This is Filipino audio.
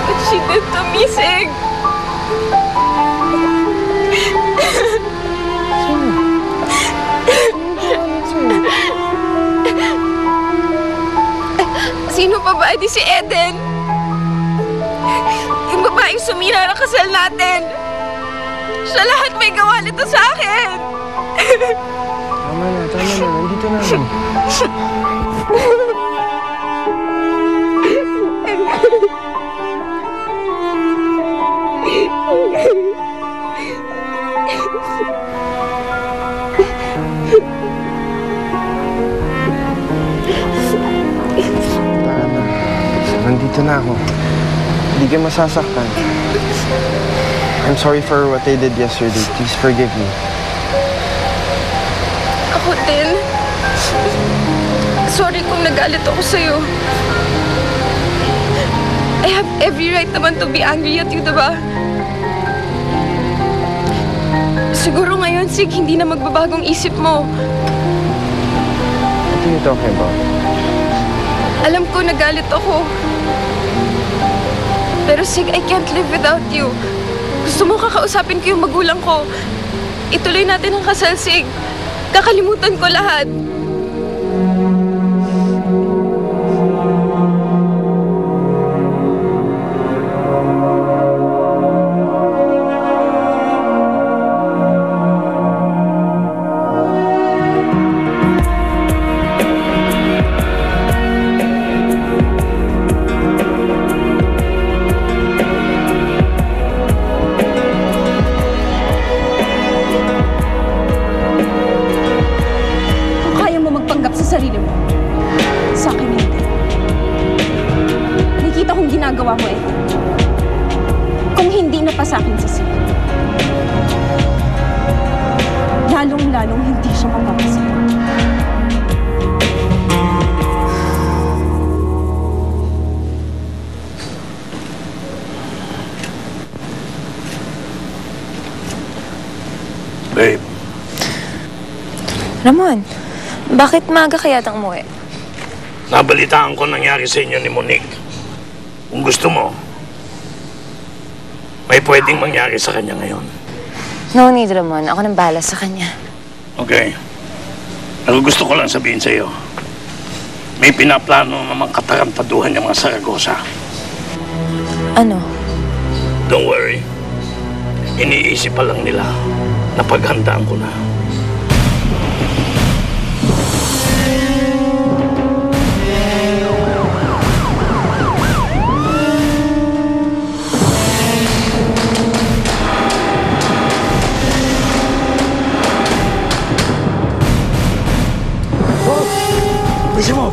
What she did to me, Sig? Sino pa ba? Di si Eden. Yung babaeng sumira ng kasal natin. Siya lahat may gawa nito sa akin. Tama na. Nandito na ako. Nandito na ako. Hindi ka masasaktan. I'm sorry for what I did yesterday. Please forgive me. Ako din. Sorry kung nagalit ako sa'yo. I have every right naman to be angry at you, diba? Siguro ngayon, Sig, hindi na magbabagong isip mo. What are you talking about? Alam ko nagalit ako. Pero Sig, I can't live without you. Gusto mo kakausapin ko yung magulang ko. Ituloy natin ang kasal, Sig. Kakalimutan ko lahat. Sarili mo. Sa akin hindi. Nakikita kong ginagawa mo eh. Kung hindi na pa sa akin sa sila. Lalong-lalong hindi siya mapapasama. Babe. Ramon, bakit maaga kaya tang umuwi? Nabalitaan ko nangyari sa inyo ni Monique. Kung gusto mo, may pwedeng mangyari sa kanya ngayon. No need, Ramon. Ako nang bahala sa kanya. Okay. Pero gusto ko lang sabihin sa iyo, may pinaplano namang katarantaduhan yung mga Saragosa. Ano? Don't worry. Iniisip pa lang nila na paghandaan ko na. Bisa mo!